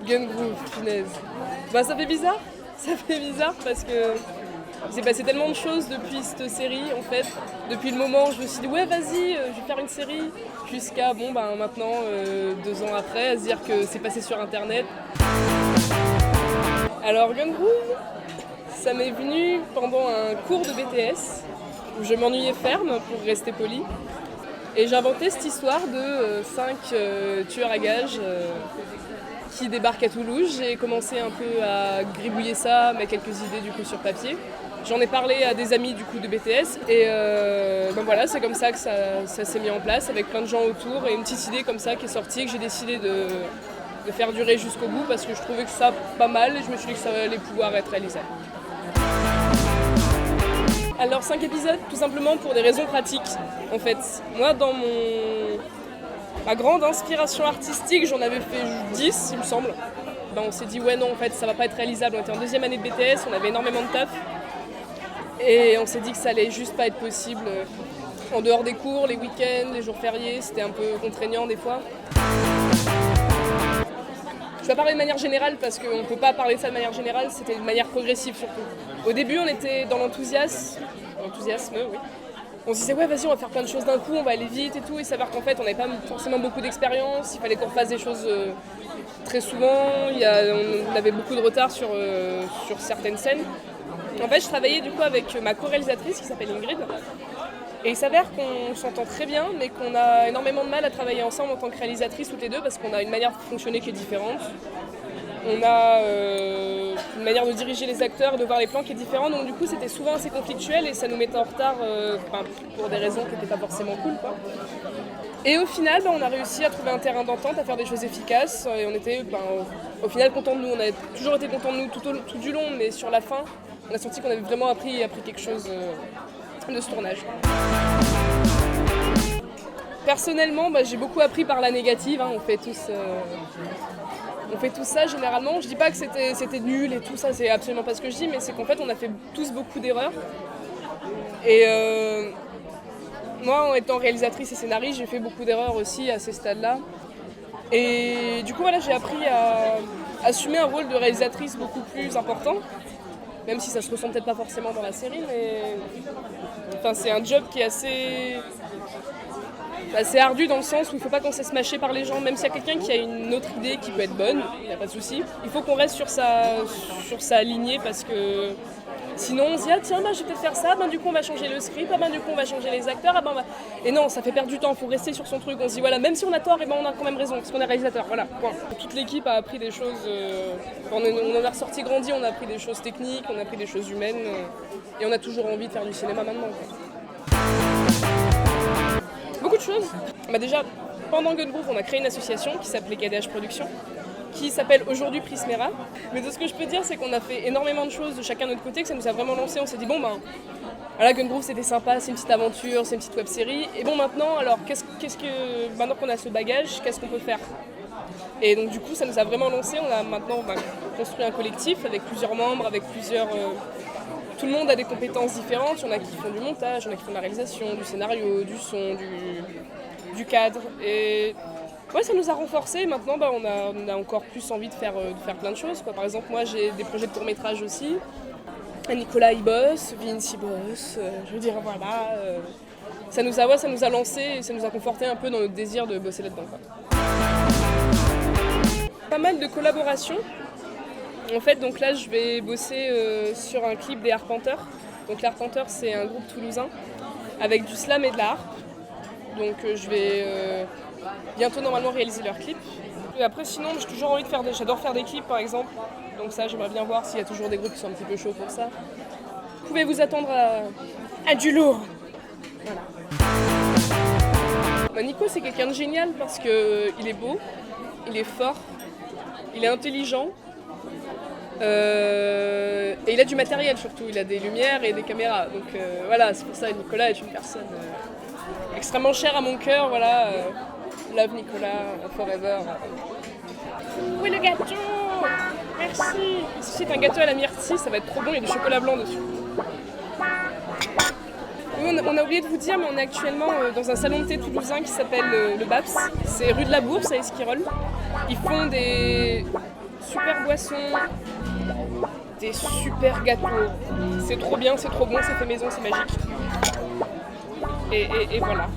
Gun Groove, punaise. Bah ça fait bizarre. Ça fait bizarre parce que il s'est passé tellement de choses depuis cette série en fait. Depuis le moment où je me suis dit ouais vas-y, je vais faire une série. Jusqu'à maintenant, 2 ans après, à se dire que c'est passé sur internet. Alors Gun Groove, ça m'est venu pendant un cours de BTS où je m'ennuyais ferme pour rester poli. Et j'ai inventé cette histoire de 5 tueurs à gages qui débarquent à Toulouse. J'ai commencé un peu à gribouiller ça, mettre quelques idées du coup sur papier. J'en ai parlé à des amis du coup de BTS et voilà, c'est comme ça que ça s'est mis en place avec plein de gens autour et une petite idée comme ça qui est sortie que j'ai décidé de faire durer jusqu'au bout parce que je trouvais que ça pas mal et je me suis dit que ça allait pouvoir être réalisable. Alors 5 épisodes, tout simplement pour des raisons pratiques en fait. Moi dans ma grande inspiration artistique, j'en avais fait 10 il me semble. On s'est dit ouais non en fait ça va pas être réalisable, on était en 2e année de BTS, on avait énormément de taf. Et on s'est dit que ça allait juste pas être possible en dehors des cours, les week-ends, les jours fériés, c'était un peu contraignant des fois. Je vais parler de manière générale parce qu'on ne peut pas parler de ça de manière générale, c'était de manière progressive surtout. Au début on était dans l'enthousiasme, oui. On se disait ouais vas-y on va faire plein de choses d'un coup, on va aller vite et tout, et savoir qu'en fait on n'avait pas forcément beaucoup d'expérience, il fallait qu'on fasse des choses très souvent, on avait beaucoup de retard sur certaines scènes. En fait je travaillais du coup avec ma co-réalisatrice qui s'appelle Ingrid, et il s'avère qu'on s'entend très bien mais qu'on a énormément de mal à travailler ensemble en tant que réalisatrice toutes les deux parce qu'on a une manière de fonctionner qui est différente. On a une manière de diriger les acteurs, de voir les plans qui est différente, donc du coup c'était souvent assez conflictuel et ça nous mettait en retard pour des raisons qui n'étaient pas forcément cool, quoi. Et au final, on a réussi à trouver un terrain d'entente, à faire des choses efficaces et on était au final contents de nous. On a toujours été contents de nous tout du long, mais sur la fin, on a senti qu'on avait vraiment appris quelque chose de ce tournage. Personnellement, j'ai beaucoup appris par la négative, on fait tous ça généralement. Je dis pas que c'était nul et tout ça, c'est absolument pas ce que je dis, mais c'est qu'en fait on a fait tous beaucoup d'erreurs. Et moi en étant réalisatrice et scénariste, j'ai fait beaucoup d'erreurs aussi à ces stades-là. Et du coup voilà, j'ai appris à assumer un rôle de réalisatrice beaucoup plus important, même si ça se ressent peut-être pas forcément dans la série, mais c'est un job qui est assez ardu dans le sens où il ne faut pas qu'on se laisse mâcher par les gens, même s'il y a quelqu'un qui a une autre idée qui peut être bonne, il n'y a pas de souci. Il faut qu'on reste sur sa lignée parce que sinon on se dit ah tiens je vais peut-être faire ça, du coup on va changer le script, du coup on va changer les acteurs, Et non, ça fait perdre du temps, il faut rester sur son truc, on se dit voilà, même si on a tort, on a quand même raison, parce qu'on est réalisateur, voilà, point. Toute l'équipe a appris des choses, on en a ressorti grandi, on a appris des choses techniques, on a appris des choses humaines, et on a toujours envie de faire du cinéma maintenant, quoi. Beaucoup de choses. Déjà, pendant Gun Groove, on a créé une association qui s'appelait KDH Productions, qui s'appelle aujourd'hui Prismera. Mais de ce que je peux dire, c'est qu'on a fait énormément de choses de chacun de notre côté, que ça nous a vraiment lancé. On s'est dit, voilà, Gun Groove c'était sympa, c'est une petite aventure, c'est une petite web-série. Et maintenant, alors, maintenant qu'on a ce bagage, qu'est-ce qu'on peut faire ? Et donc du coup, ça nous a vraiment lancé. On a maintenant construit un collectif avec plusieurs membres, avec plusieurs... Tout le monde a des compétences différentes, il y en a qui font du montage, il y en a qui font de la réalisation, du scénario, du son, du cadre. Et ouais, ça nous a renforcés. Maintenant, on a encore plus envie de faire plein de choses, quoi. Par exemple, moi, j'ai des projets de court-métrage aussi. Nicolas, il bosse, Vince, il bosse. Voilà. Ça nous a lancés et ça nous a confortés un peu dans notre désir de bosser là-dedans, quoi. Pas mal de collaborations. En fait, donc là, je vais bosser sur un clip des Arpenteurs. Donc les Arpenteurs, c'est un groupe toulousain avec du slam et de la harpe. Donc je vais bientôt normalement réaliser leur clip. Et après, sinon, j'ai toujours envie j'adore faire des clips, par exemple. Donc ça, j'aimerais bien voir s'il y a toujours des groupes qui sont un petit peu chauds pour ça. Vous pouvez vous attendre à du lourd. Voilà. Nico, c'est quelqu'un de génial parce qu'il est beau, il est fort, il est intelligent. Et il a du matériel surtout, il a des lumières et des caméras, donc voilà, c'est pour ça que Nicolas est une personne extrêmement chère à mon cœur, voilà, love Nicolas, forever. Oui, le gâteau, merci. C'est un gâteau à la myrtille, ça va être trop bon, il y a du chocolat blanc dessus. Oui, on a oublié de vous dire, mais on est actuellement dans un salon de thé toulousain qui s'appelle le BAPS, c'est rue de la Bourse à Esquirol. Ils font poissons, des super gâteaux. C'est trop bien, c'est trop bon, c'est fait maison, c'est magique. Et voilà.